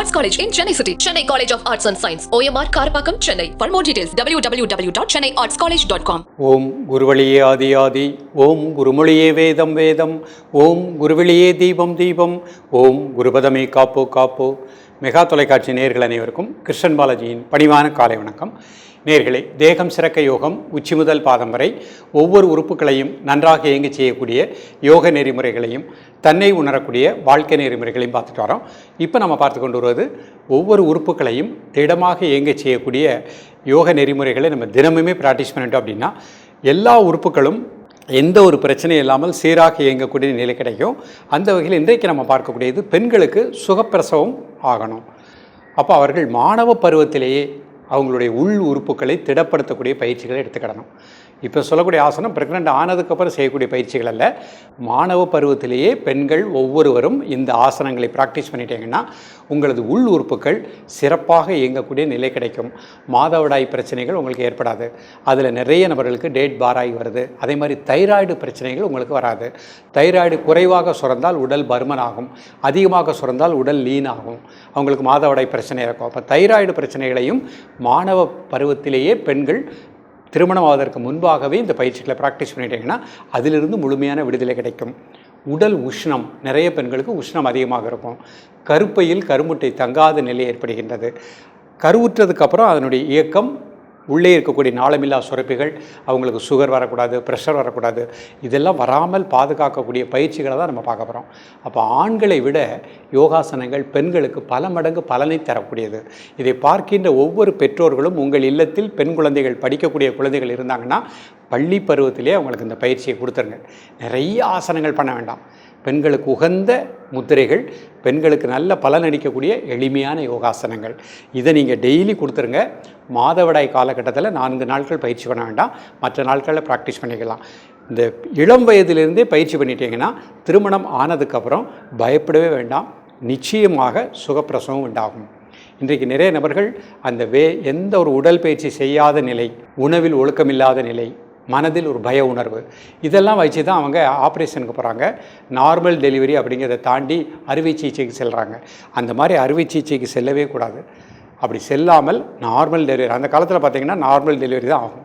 Arts College in Chennai City. Chennai College of Arts and Science. OMR Karapakam, Chennai. For more details, www.chennaiartscollege.com. ஓம் குருவழியே ஆதி ஆதி, ஓம் குருமொழியே வேதம் வேதம், ஓம் குருவெளியே தீபம் தீபம், ஓம் குருபதமே காப்போ காப்போ. Mega தொலைக்காட்சி நேயர்கள் அனைவருக்கும் கிருஷ்ணன் பாலாஜியின் பணிவான காலை வணக்கம். நேயர்களே, தேகம் சிறக்க யோகம் உச்சி முதல் பாதம் வரை ஒவ்வொரு உறுப்புகளையும் நன்றாக இயங்க செய்யக்கூடிய யோக நெறிமுறைகளையும் தன்னை உணரக்கூடிய வாழ்க்கை நெறிமுறைகளையும் பார்த்துட்டு வரோம். இப்போ நம்ம பார்த்து கொண்டு வருவது ஒவ்வொரு உறுப்புகளையும் திடமாக இயங்க செய்யக்கூடிய யோக நெறிமுறைகளை நம்ம தினமுமே ப்ராக்டிஸ் பண்ணிட்டோம் அப்படின்னா எல்லா உறுப்புகளும் எந்த ஒரு பிரச்சனையும் இல்லாமல் சீராக இயங்கக்கூடிய நிலை கிடைக்கும். அந்த வகையில் இன்றைக்கு நம்ம பார்க்கக்கூடியது பெண்களுக்கு சுகப்பிரசவம் ஆகணும். அப்போ அவர்கள் மாணவ பருவத்திலேயே அவங்களுடைய உள் உறுப்புகளை திடப்படுத்தக்கூடிய பயிற்சிகளை எடுத்துக்கிடணும். இப்போ சொல்லக்கூடிய ஆசனம் ப்ரெக்னென்ட் ஆனதுக்கப்புறம் செய்யக்கூடிய பயிற்சிகள் அல்ல. மாணவ பருவத்திலேயே பெண்கள் ஒவ்வொருவரும் இந்த ஆசனங்களை ப்ராக்டிஸ் பண்ணிட்டீங்கன்னா உங்களது உள் உறுப்புகள் சிறப்பாக இயங்கக்கூடிய நிலை கிடைக்கும். மாதவிடாய் பிரச்சனைகள் உங்களுக்கு ஏற்படாது. அதில் நிறைய நபர்களுக்கு டேட் பாராகி வருது. அதே மாதிரி தைராய்டு பிரச்சனைகள் உங்களுக்கு வராது. தைராய்டு குறைவாக சுரந்தால் உடல் பருமன் ஆகும், அதிகமாக சுரந்தால் உடல் லீன் ஆகும். அவங்களுக்கு மாதவிடாய் பிரச்சனை இருக்கும். அப்போ தைராய்டு பிரச்சனைகளையும் மாணவ பருவத்திலேயே பெண்கள் திருமணமாவதற்கு முன்பாகவே இந்த பயிற்சிகளை ப்ராக்டிஸ் பண்ணிட்டீங்கன்னா அதிலிருந்து முழுமையான விடுதலை கிடைக்கும். உடல் உஷ்ணம், நிறைய பெண்களுக்கு உஷ்ணம் அதிகமாக இருக்கும். கருப்பையில் கருமுட்டை தங்காத நிலை ஏற்படுகின்றது. கருவுற்றதுக்கப்புறம் அதனுடைய இயக்கம் உள்ளே இருக்கக்கூடிய நாளமில்லா சுரப்பிகள், அவங்களுக்கு சுகர் வரக்கூடாது, ப்ரெஷர் வரக்கூடாது, இதெல்லாம் வராமல் பாதுகாக்கக்கூடிய பயிற்சிகளை தான் நம்ம பார்க்க போகிறோம். அப்போ ஆண்களை விட யோகாசனங்கள் பெண்களுக்கு பல மடங்கு பலனை தரக்கூடியது. இதை பார்க்கின்ற ஒவ்வொரு பெற்றோர்களும் உங்கள் இல்லத்தில் பெண் குழந்தைகள் படிக்கக்கூடிய குழந்தைகள் இருந்தாங்கன்னா பள்ளி பருவத்திலே அவங்களுக்கு இந்த பயிற்சியை கொடுத்துருங்க. நிறைய ஆசனங்கள் பண்ண வேண்டாம். பெண்களுக்கு உகந்த முத்திரைகள், பெண்களுக்கு நல்ல பலன் அளிக்கக்கூடிய எளிமையான யோகாசனங்கள், இதை நீங்கள் டெய்லி கொடுத்துருங்க. மாதவிடாய் காலகட்டத்தில் 4 நாட்கள் பயிற்சி பண்ண வேண்டாம், மற்ற நாட்களில் ப்ராக்டிஸ் பண்ணிக்கலாம். இந்த இளம் வயதிலிருந்தே பயிற்சி பண்ணிட்டீங்கன்னா திருமணம் ஆனதுக்கப்புறம் பயப்படவே வேண்டாம், நிச்சயமாக சுகப்பிரசவம் உண்டாகும். இன்றைக்கு நிறைய நபர்கள் அந்த எந்த ஒரு உடல் பயிற்சி செய்யாத நிலை, உணவில் ஒழுக்கமில்லாத நிலை, மனதில் ஒரு பய உணர்வு, இதெல்லாம் வச்சு தான் அவங்க ஆப்ரேஷனுக்கு போகிறாங்க. நார்மல் டெலிவரி அப்படிங்கிறத தாண்டி அறுவை சிகிச்சைக்கு செல்கிறாங்க. அந்த மாதிரி அறுவை சிகிச்சைக்கு செல்லவே கூடாது. அப்படி செல்லாமல் நார்மல் டெலிவரி, அந்த காலத்தில் பார்த்திங்கன்னா நார்மல் டெலிவரி தான் ஆகும்.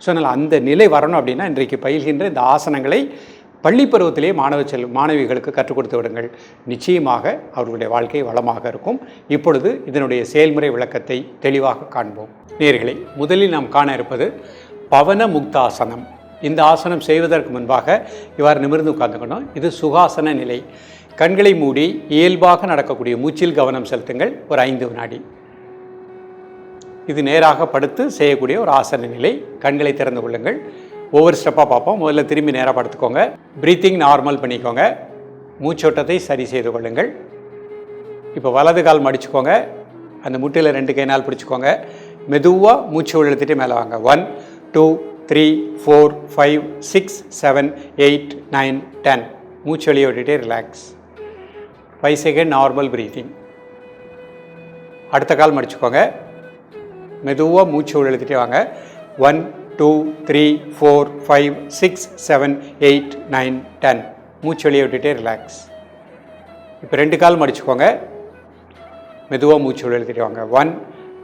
ஸோ அதனால் அந்த நிலை வரணும் அப்படின்னா இன்றைக்கு பயில்கின்ற இந்த ஆசனங்களை பள்ளி பருவத்திலே மாணவிகளுக்கு கற்றுக் கொடுத்து விடுங்கள். நிச்சயமாக அவர்களுடைய வாழ்க்கை வளமாக இருக்கும். இப்பொழுது இதனுடைய செயல்முறை விளக்கத்தை தெளிவாக காண்போம். நேயர்களே, முதலில் நாம் காண இருப்பது பவன முக்தாசனம். இந்த ஆசனம் செய்வதற்கு முன்பாக இவ்வாறு நிமிர்ந்து உட்கார்ந்துக்கணும். இது சுகாசன நிலை. கண்களை மூடி இயல்பாக நடக்கக்கூடிய மூச்சில் கவனம் செலுத்துங்கள். ஒரு 5 வினாடி. இது நேராக படுத்து செய்யக்கூடிய ஒரு ஆசன நிலை. கண்களை திறந்து கொள்ளுங்கள். ஒவ்வொரு ஸ்டெப்பாக பார்ப்போம். முதல்ல திரும்பி நேராக படுத்துக்கோங்க. ப்ரீத்திங் நார்மல் பண்ணிக்கோங்க. மூச்சோட்டத்தை சரி செய்து கொள்ளுங்கள். இப்போ வலது கால் மடிச்சுக்கோங்க. அந்த முட்டியில் 2 கைனால் பிடிச்சிக்கோங்க. மெதுவாக மூச்சு இழுத்துட்டு மேலே வாங்க. 1 2 3 4 5 6 7 8 9 10. மூச்சு வெளியே விட்டுட்டே ரிலாக்ஸ். 5 second normal breathing. அடுத்த கால் மடிச்சுக்கோங்க. மெதுவாக மூச்சு இழுத்துட்டே வாங்க. 1 2 3 4 5 6 7 8 9 10. மூச்சு வெளியே விட்டுட்டே ரிலாக்ஸ். இப்போ 2 கால் மடிச்சுக்கோங்க. மெதுவாக மூச்சு இழுத்துட்டே வாங்க. 1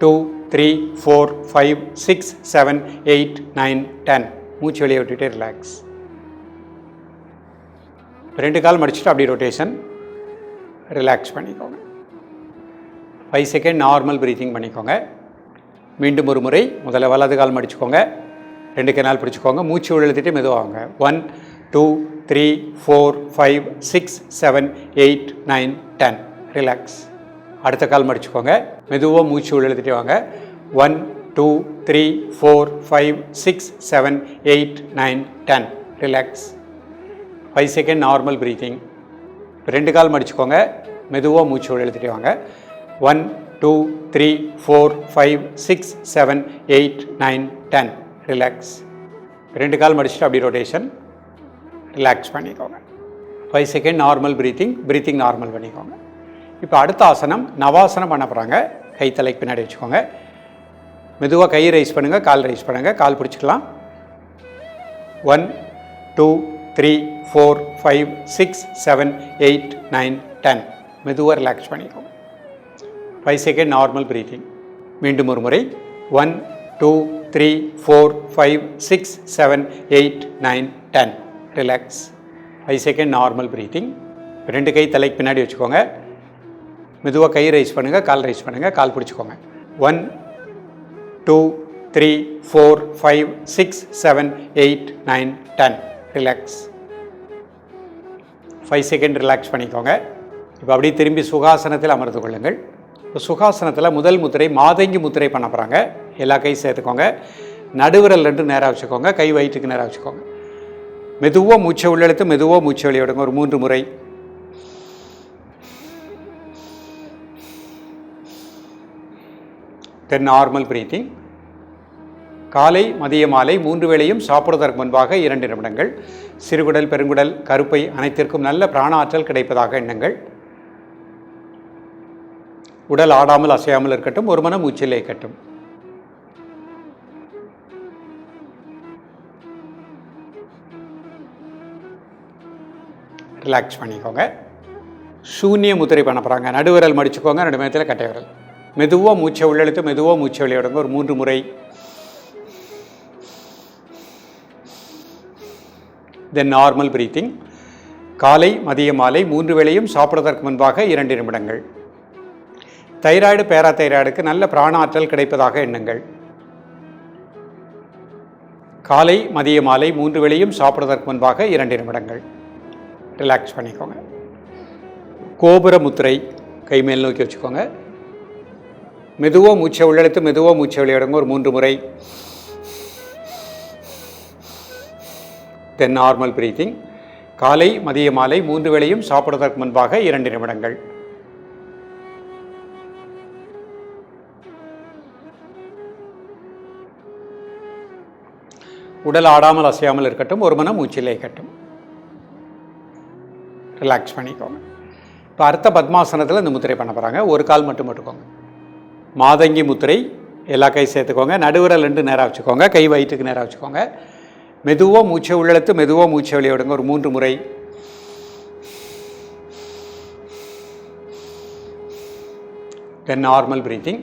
2 3 4 5 6 7 8 9 10. மூச்சு வெளியே விட்டுட்டே ரிலாக்ஸ். 2 கால் மடிச்சுட்டு அப்படியே ரொட்டேஷன் ரிலாக்ஸ் பண்ணிக்கோங்க. 5 செகண்ட் நார்மல் ப்ரீத்திங் பண்ணிக்கோங்க. மீண்டும் ஒரு முறை. முதல்ல வலது கால் மடிச்சுக்கோங்க. 2 கைனால் பிடிச்சிக்கோங்க. மூச்சு இழுத்துட்டு மெதுவாங்க. 1 2 3 4 5 6 7 8 9 10. ரிலாக்ஸ். அடுத்த கால் மடிச்சுக்கோங்க. மெதுவாக மூச்சு இழுத்துட்டு வாங்க. 1 2 3 4 5 6 7 8 9 10. ரிலாக்ஸ். 5 second normal breathing. 2 கால் மடிச்சுக்கோங்க. மெதுவாக மூச்சு இழுத்துட்டு வாங்க. 1 2 3 4 5 6 7 8 9 10. ரிலாக்ஸ். 2 கால் மடிச்சுட்டு அப்படி ரொட்டேஷன் ரிலாக்ஸ் பண்ணிக்கோங்க. 5 செகண்ட் நார்மல் ப்ரீத்திங் நார்மல் பண்ணிக்கோங்க. இப்போ அடுத்த ஆசனம் நவாசனம் பண்ண போகிறாங்க. கை தலைக்கு பின்னாடி வச்சுக்கோங்க. மெதுவாக கையை ரைஸ் பண்ணுங்கள், கால் ரைஸ் பண்ணுங்கள். கால் பிடிச்சிக்கலாம். 1 2 3 4 5 6 7 8 9 10. மெதுவாக ரிலாக்ஸ் பண்ணிக்கோங்க. 5 செகண்ட் நார்மல் பிரீத்திங். மீண்டும் ஒரு முறை. 1 2 3 4 5 6 7 8 9 10. ரிலாக்ஸ். 5 second normal breathing. 2 கை தலைக்கு பின்னாடி வச்சுக்கோங்க. மெதுவாக கை ரைஸ் பண்ணுங்கள், கால் ரைஸ் பண்ணுங்கள், கால் பிடிச்சிக்கோங்க. 1 2 3 4 5 6 7 8 9 10. ரிலாக்ஸ். 5 செகண்ட் ரிலாக்ஸ் பண்ணிக்கோங்க. இப்போ அப்படியே திரும்பி சுகாசனத்தில் அமர்ந்து கொள்ளுங்கள். இப்போ சுகாசனத்தில் முதல் முத்திரை மாதங்கி முத்திரை பண்ண போகிறாங்க. எல்லா கை சேர்த்துக்கோங்க. நடுவிரல் 2 நேராக வச்சுக்கோங்க. கை வயிற்றுக்கு நேராக வச்சுக்கோங்க. மெதுவாக மூச்சை உள்ளெழுத்து மெதுவாக மூச்சை வெளியிடுங்க. ஒரு 3 முறை. தென் நார்மல் பிரீத்திங். காலை மதிய மாலை 3 வேளையும் சாப்பிடுவதற்கு முன்பாக 2 நிமிடங்கள். சிறுகுடல் பெருங்குடல் கருப்பை அனைத்திற்கும் நல்ல பிராண ஆற்றல் கிடைப்பதாக எண்ணுங்கள். உடல் ஆடாமல் அசையாமல் இருக்கட்டும். ஒரு மனம் மூச்சில் இருக்கட்டும். ரிலாக்ஸ் பண்ணிக்கோங்க. சூன்ய முத்திரை பண்ண போகிறாங்க. நடுவிரல் மடிச்சுக்கோங்க. 2 மேத்தில் கட்டை விரல். மெதுவாக மூச்சை உள்ளெழுத்து மெதுவாக மூச்சை வெளியிடுங்க. ஒரு 3 முறை. தென் நார்மல் பிரீத்திங். காலை மதிய மாலை 3 வேளையும் சாப்பிடுவதற்கு முன்பாக 2 நிமிடங்கள். தைராய்டு பேராதைராய்டுக்கு நல்ல பிராண ஆற்றல் கிடைப்பதாக எண்ணுங்கள். காலை மதிய மாலை 3 வேளையும் சாப்பிடுவதற்கு முன்பாக 2 நிமிடங்கள். ரிலாக்ஸ் பண்ணிக்கோங்க. கோபுர முத்திரை. கை மேல் நோக்கி வச்சுக்கோங்க. மெதுவாக மூச்சை உள்ளெழுத்து மெதுவாக மூச்சை வெளியிடுங்க. ஒரு 3 முறை. தென் நார்மல் பிரீத்திங். காலை மதிய மாலை 3 வேளையும் சாப்பிடுவதற்கு முன்பாக 2 நிமிடங்கள். உடல் ஆடாமல் அசையாமல் இருக்கட்டும். ஒரு மனம் மூச்சிலே இருக்கட்டும். ரிலாக்ஸ் பண்ணிக்கோங்க. இப்போ அர்த்த பத்மாசனத்தில் இந்த முத்திரை பண்ண போகிறாங்க. ஒரு கால் மட்டும் போட்டுக்கோங்க. மாதங்கி முத்திரை. எல்லா கை சேர்த்துக்கோங்க. நடுவிரல் 2 நேராக வச்சுக்கோங்க. கை வயிற்றுக்கு நேராக வச்சுக்கோங்க. மெதுவாக மூச்சை உள்ளெழுத்து மெதுவாக மூச்சை வெளியிடுங்க. ஒரு 3 முறை. தென் நார்மல் பிரீத்திங்.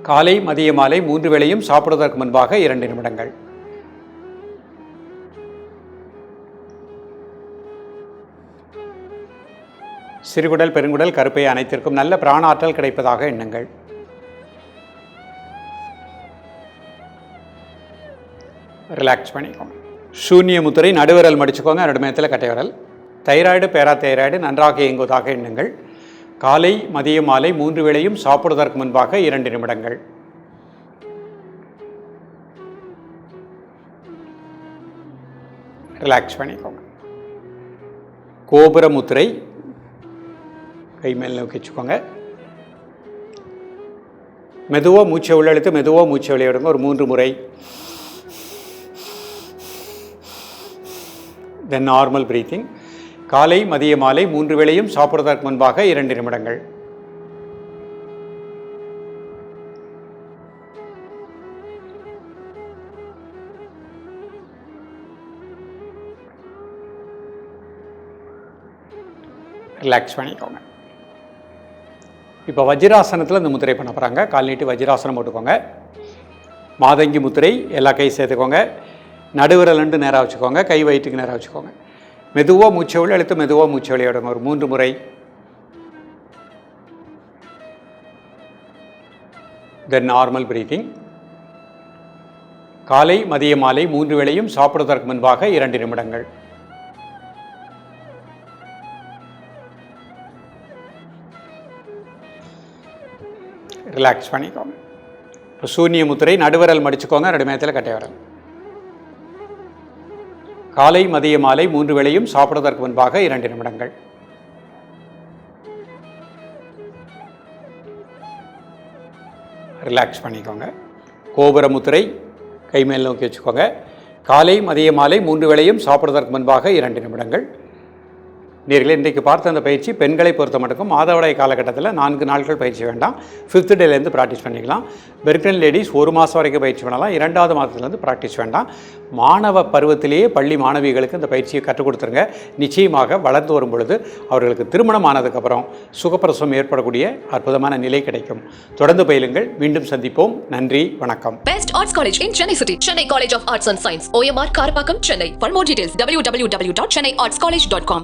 காலை மதிய மாலை 3 வேளையும் சாப்பிடுவதற்கு முன்பாக 2 நிமிடங்கள். சிறுகுடல் பெருங்குடல் கருப்பை அனைத்திற்கும் நல்ல பிராண ஆற்றல் கிடைப்பதாக எண்ணுங்கள். ரிலாக்ஸ் பண்ணிக்கோங்க. சூன்ய முத்திரை. நடுவிரல் மடிச்சுக்கோங்க. 2 மேத்தில் கட்டை விரல். தைராய்டு பேராதைராய்டு நன்றாக இயங்குவதாக எண்ணுங்கள். காலை மதிய மாலை 3 வேளையும் சாப்பிடுவதற்கு முன்பாக 2 நிமிடங்கள். ரிலாக்ஸ் பண்ணிக்கோங்க. கோபுர முத்திரை. கை மேல் நோக்கி வச்சுக்கோங்க. மெதுவாக மூச்சை உள்ளெழுத்து மெதுவாக மூச்சை வெளியிடுங்க. ஒரு 3 முறை. தென் நார்மல் பிரீத்திங். காலை மதிய மாலை 3 வேளையும் சாப்பிடுவதற்கு முன்பாக 2 நிமிடங்கள். ரிலாக்ஸ் பண்ணிக்கோங்க. இப்போ வஜ்ராசனத்தில் இந்த முத்திரை பண்ண போகிறாங்க. கால் நீட்டி வஜ்ராசனம் போட்டுக்கோங்க. மாதங்கி முத்திரை. எல்லா கை சேர்த்துக்கோங்க. நடுவிரல் 2 நேராக வச்சுக்கோங்க. கை வயிற்றுக்கு நேராக வச்சுக்கோங்க. மெதுவாக மூச்சை உள்ளெழுத்து மெதுவாக மூச்சை வெளியிடுங்க. ஒரு 3 முறை. தென் நார்மல் பிரீத்திங். காலை மதிய மாலை 3 வேளையும் சாப்பிடுவதற்கு முன்பாக 2 நிமிடங்கள். ரிலாக்ஸ் பண்ணிக்கோங்க. இப்போ சூன்ய முத்திரை. நடுவிரல் மடிச்சுக்கோங்க. 2 மேத்தில் கட்டை விரல். காலை மதிய மாலை 3 வேளையும் சாப்பிடுவதற்கு முன்பாக 2 நிமிடங்கள். ரிலாக்ஸ் பண்ணிக்கோங்க. கோபுர முத்திரை. கை மேல் நோக்கி வச்சுக்கோங்க. காலை மதிய மாலை 3 வேளையும் சாப்பிடுவதற்கு முன்பாக 2 நிமிடங்கள். நேர்களே, இன்றைக்கு பார்த்த அந்த பயிற்சி பெண்களை பொறுத்த மட்டுக்கும் மாதவிடாய் காலகட்டத்தில் 4 நாட்கள் பயிற்சி வேண்டாம். 5th டேலேருந்து ப்ராக்டிஸ் பண்ணிக்கலாம். பெர்கன் லேடிஸ் 1 மாதம் வரைக்கும் பயிற்சி பண்ணலாம். 2வது மாதத்துலேருந்து ப்ராக்டிஸ் வேண்டாம். மாணவ பருவத்திலேயே பள்ளி மாணவிகளுக்கு இந்த பயிற்சியை கற்றுக் கொடுத்துருங்க. நிச்சயமாக வளர்ந்து வரும் பொழுது அவர்களுக்கு திருமணம் ஆனதுக்கப்புறம் சுகப்பிரசவம் ஏற்படக்கூடிய அற்புதமான நிலை கிடைக்கும். தொடர்ந்து பயிலுங்கள். மீண்டும் சந்திப்போம். நன்றி, வணக்கம். Best Arts College in Chennai City. Chennai College of Arts and Science. OMR Karpakkam, Chennai. For more details, www.chennaiartscollege.com.